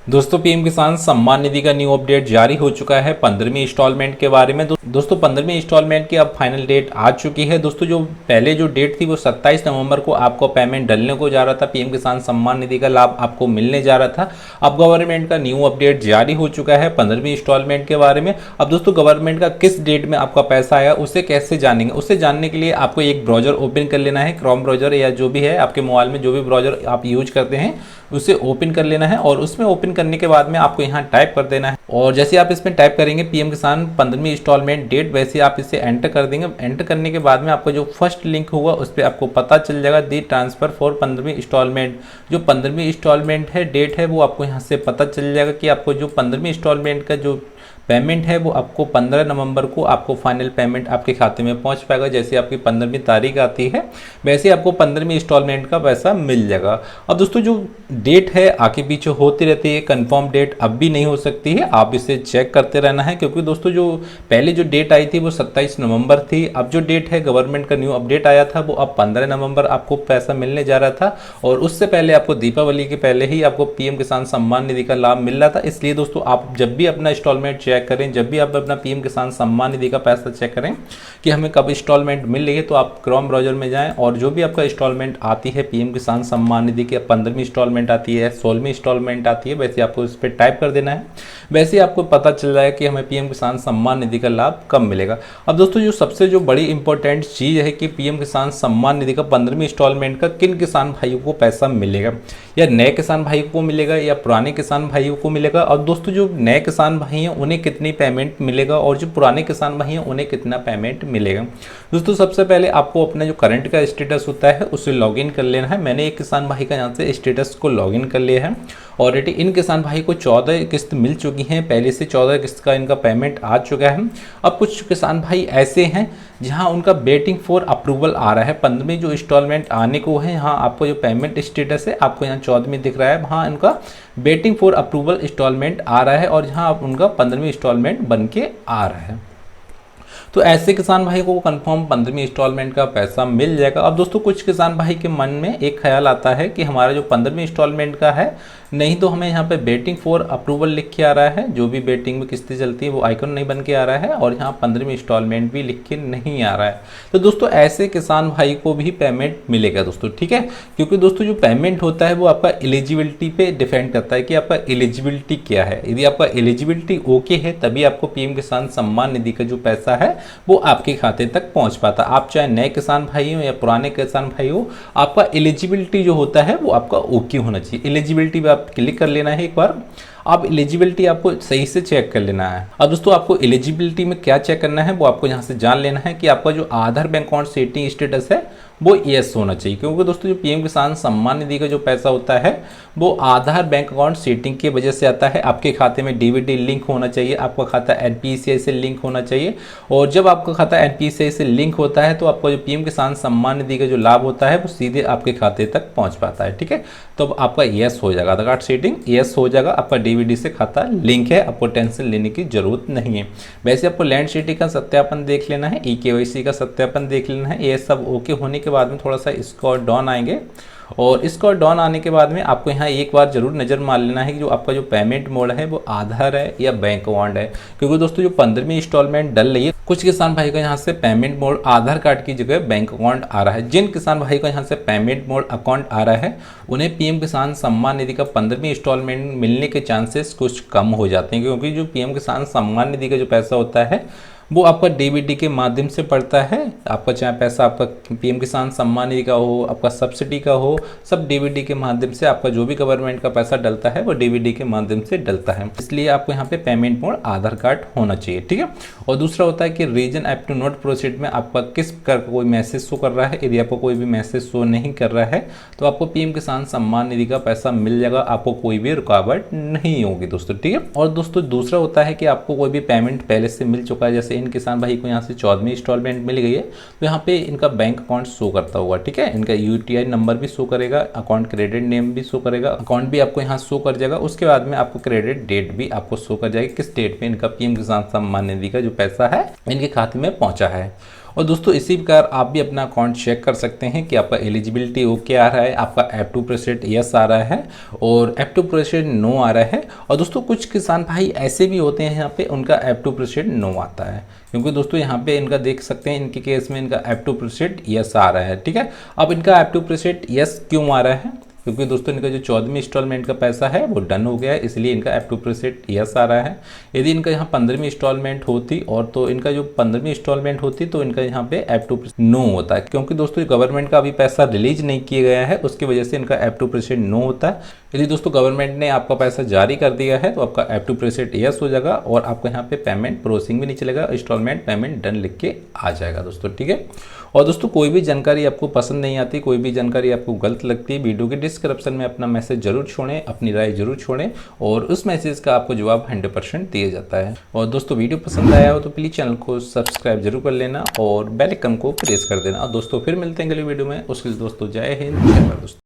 दोस्तों पीएम किसान सम्मान निधि का न्यू अपडेट जारी हो चुका है 15वीं इंस्टॉलमेंट के बारे में। दोस्तों 15वीं इंस्टॉलमेंट की अब फाइनल डेट आ चुकी है। दोस्तों जो पहले जो डेट थी वो 27 नवंबर को आपको पेमेंट डलने को जा रहा था, पीएम किसान सम्मान निधि का लाभ आपको मिलने जा रहा था। अब गवर्नमेंट का न्यू अपडेट जारी हो चुका है 15वीं इंस्टॉलमेंट के बारे में। अब दोस्तों गवर्नमेंट का किस डेट में आपका पैसा आया उसे कैसे जानेंगे, उसे जानने के लिए आपको एक ब्राउजर ओपन कर लेना है, क्रोम ब्राउजर या जो भी है आपके मोबाइल में जो भी ब्राउजर आप यूज करते हैं उसे ओपन कर लेना है। और उसमें ओपन करने के बाद में आपको यहाँ टाइप कर देना है, और जैसे आप इसमें टाइप करेंगे पीएम किसान 15वीं इंस्टॉलमेंट डेट, वैसे आप इसे एंटर कर देंगे। एंटर करने के बाद में आपको जो फर्स्ट लिंक होगा उस पर आपको पता चल जाएगा दी ट्रांसफर फॉर 15वीं इंस्टॉलमेंट। जो 15वीं इंस्टॉलमेंट है डेट है वो आपको यहाँ से पता चल जाएगा कि आपको जो 15वीं इंस्टॉलमेंट का जो पेमेंट है वो आपको 15 नवंबर को आपको फाइनल पेमेंट आपके खाते में पहुंच पाएगा। जैसे आपकी 15वीं तारीख आती है वैसे आपको 15वीं इंस्टॉलमेंट का पैसा मिल जाएगा। अब दोस्तों जो डेट है आगे पीछे होती रहती है, कंफर्म डेट अब भी नहीं हो सकती है, आप इसे चेक करते रहना है। क्योंकि दोस्तों जो पहले जो डेट आई थी वो 27 नवंबर थी, अब जो डेट है गवर्नमेंट का न्यू अपडेट आया था वो अब 15 नवंबर आपको पैसा मिलने जा रहा था। और उससे पहले आपको दीपावली के पहले ही आपको पीएम किसान सम्मान निधि का लाभ मिल रहा था। इसलिए दोस्तों आप जब भी अपना इंस्टॉलमेंट चेक करें, जब भी आप अपना पीएम किसान सम्मान निधि का पैसा चेक करें कि हमें कब इंस्टॉलमेंट मिल रही है, तो आप क्रोम ब्राउजर में जाएं और जो भी आपका इंस्टॉलमेंट आती है पीएम किसान सम्मान निधि की 15वीं इंस्टॉलमेंट आती है, 16वीं इंस्टॉलमेंट आती है, वैसे आपको इस पर टाइप कर देना है। वैसे आपको पता चल जाएगा कि हमें पीएम किसान सम्मान निधि का लाभ कब मिलेगा। अब दोस्तों जो सबसे जो बड़ी इंपॉर्टेंट चीज़ है कि पीएम किसान सम्मान निधि का 15वीं इंस्टॉलमेंट का किन किसान भाइयों को पैसा मिलेगा, या नए किसान भाइयों को मिलेगा या पुराने किसान भाइयों को मिलेगा। और दोस्तों जो नए किसान भाई हैं उन्हें कितनी पेमेंट मिलेगा और जो पुराने किसान भाई हैं उन्हें कितना पेमेंट मिलेगा। दोस्तों सबसे पहले आपको अपना जो करंट का स्टेटस होता है उसे लॉगिन कर लेना है। मैंने एक किसान भाई का यहाँ से स्टेटस को लॉगिन कर लिया है। ऑलरेडी इन किसान भाई को 14 किस्त मिल चुकी हैं, पहले से 14 किस्त का इनका पेमेंट आ चुका है। अब कुछ किसान भाई ऐसे हैं जहां उनका वेटिंग फॉर अप्रूवल आ रहा है, 15वीं जो इंस्टॉलमेंट आने को है। यहाँ आपको जो पेमेंट स्टेटस है आपको यहाँ 14वीं दिख रहा है, वहाँ इनका वेटिंग फॉर अप्रूवल इंस्टॉलमेंट आ रहा है और जहाँ उनका 15वीं इंस्टॉलमेंट बन के आ रहा है। तो ऐसे किसान भाई को कंफर्म 15वीं इंस्टॉलमेंट का पैसा मिल जाएगा। अब दोस्तों कुछ किसान भाई के मन में एक ख्याल आता है कि हमारा जो 15वीं इंस्टॉलमेंट का है, नहीं तो हमें यहाँ पे वेटिंग फॉर अप्रूवल लिख के आ रहा है, जो भी वेटिंग में किस्तें चलती है वो आइकन नहीं बन के आ रहा है, और यहाँ 15वीं इंस्टॉलमेंट भी लिख के नहीं आ रहा है। तो दोस्तों ऐसे किसान भाई को भी पेमेंट मिलेगा दोस्तों, ठीक है। क्योंकि दोस्तों जो पेमेंट होता है वो आपका एलिजिबिलिटी पे डिपेंड करता है कि आपका एलिजिबिलिटी क्या है। यदि आपका एलिजिबिलिटी ओके है तभी आपको पीएम किसान सम्मान निधि का जो पैसा है वो आपके खाते तक पहुंच पाता। आप चाहे नए किसान भाई हो या पुराने किसान भाई हो, आपका एलिजिबिलिटी जो होता है वो आपका ओके होना चाहिए। एलिजिबिलिटी पे आप क्लिक कर लेना है एक बार। अब एलिजिबिलिटी आपको सही से चेक कर लेना है। अब दोस्तों आपको एलिजिबिलिटी में क्या चेक करना है वो आपको यहाँ से जान लेना है कि आपका जो आधार बैंक अकाउंट सेटिंग स्टेटस है वो यस होना चाहिए। क्योंकि दोस्तों जो पीएम किसान सम्मान निधि का जो पैसा होता है वो आधार बैंक अकाउंट सेटिंग की वजह से आता है। आपके खाते में डीबीटी लिंक होना चाहिए, आपका खाता एनपीसीआई से लिंक होना चाहिए, और जब आपका खाता एनपीसीआई से लिंक होता है तो आपका जो पीएम किसान सम्मान निधि का जो लाभ होता है वो सीधे आपके खाते तक पहुंच पाता है, ठीक है। तो अब आपका यस हो जाएगा, आधार कार्ड सेटिंग यस हो जाएगा, आपका डीबीटी से खाता लिंक है, आपको टेंशन लेने की जरूरत नहीं है। वैसे आपको लैंड सिटी का सत्यापन देख लेना है, ईकेवाईसी का सत्यापन देख लेना है। ये सब ओके होने के बाद में थोड़ा सा स्कोर डाउन आएंगे, और स्कोर डाउन आने के बाद में आपको यहाँ एक बार जरूर नज़र मार लेना है कि जो आपका जो पेमेंट मोड है वो आधार है या बैंक अकाउंट है। क्योंकि दोस्तों जो 15वीं इंस्टॉलमेंट डल रही है, कुछ किसान भाई का यहाँ से पेमेंट मोड आधार कार्ड की जगह बैंक अकाउंट आ रहा है। जिन किसान भाई का यहाँ से पेमेंट मोड अकाउंट आ रहा है उन्हें पीएम किसान सम्मान निधि का 15वीं इंस्टॉलमेंट मिलने के चांसेस कुछ कम हो जाते हैं। क्योंकि जो पीएम किसान सम्मान निधि का जो पैसा होता है वो आपका डीबीटी के माध्यम से पड़ता है। आपका चाहे पैसा आपका पीएम किसान सम्मान निधि का हो, आपका सब्सिडी का हो, सब डीबीटी के माध्यम से आपका जो भी गवर्नमेंट का पैसा डलता है वो डीबीटी के माध्यम से डलता है। इसलिए आपको यहाँ पे पेमेंट मोड आधार कार्ड होना चाहिए, ठीक है। और दूसरा होता है कि reason app to not proceed में आपका किस प्रकार का कोई मैसेज शो कर रहा है। यदि आपको कोई भी मैसेज शो नहीं कर रहा है तो आपको पीएम किसान सम्मान निधि का पैसा मिल जाएगा, आपको कोई भी रुकावट नहीं होगी दोस्तों, ठीक है। और दोस्तों दूसरा होता है कि आपको कोई भी पेमेंट पहले से मिल चुका है, जैसे इन किसान भाई को यहाँ से 14वीं इंस्टॉलमेंट मिल गई है तो यहाँ पे इनका बैंक अकाउंट शो करता होगा, ठीक है। इनका यूटीआई नंबर भी शो करेगा, अकाउंट क्रेडिट नेम भी शो करेगा, अकाउंट भी आपको यहाँ शो कर जाएगा। उसके बाद में आपको क्रेडिट डेट भी आपको शो कर जाएगी, किस डेट पे इनका पीएम किसान सम्मान निधि का जो पैसा है इनके खाते में पहुंचा है। और दोस्तों इसी प्रकार आप भी अपना अकाउंट चेक कर सकते हैं कि आपका एलिजिबिलिटी ओके आ रहा है, आपका F2% यस आ रहा है और F2% नो आ रहा है। और दोस्तों कुछ किसान भाई ऐसे भी होते हैं यहाँ पे उनका F2% नो आता है, क्योंकि दोस्तों यहाँ पे इनका देख सकते हैं इनके केस में इनका F2% यस आ रहा है। ठीक है, अब इनका F2% यस क्यों आ रहा है, क्योंकि दोस्तों इनका जो 14वीं इंस्टॉलमेंट का पैसा है वो डन हो गया है, इसलिए इनका F2% यस आ रहा है। यदि इनका यहाँ 15वीं इंस्टॉलमेंट होती और तो इनका जो 15वीं इंस्टॉलमेंट होती तो इनका यहाँ पे F2% नो होता है, क्योंकि दोस्तों गवर्नमेंट का अभी पैसा रिलीज नहीं किया गया है, उसकी वजह से इनका F2% नो होता है। यदि दोस्तों गवर्नमेंट ने आपका पैसा जारी कर दिया है तो आपका F2% यस हो जाएगा और आपको यहाँ पे पेमेंट प्रोसेसिंग भी नहीं चलेगा, इंस्टॉलमेंट पेमेंट डन लिख के आ जाएगा दोस्तों। ठीक है, और दोस्तों कोई भी जानकारी आपको पसंद नहीं आती, कोई भी जानकारी आपको गलत लगती है, वीडियो के डिस्क्रिप्शन में अपना मैसेज जरूर छोड़ें, अपनी राय जरूर छोड़ें और उस मैसेज का आपको जवाब 100% दिया जाता है। और दोस्तों वीडियो पसंद आया हो तो प्लीज़ चैनल को सब्सक्राइब जरूर कर लेना और बेल आइकन को प्रेस कर देना। और दोस्तों फिर मिलते हैं अगली वीडियो में, उसके लिए दोस्तों जय हिंद, जय भारत दोस्तों।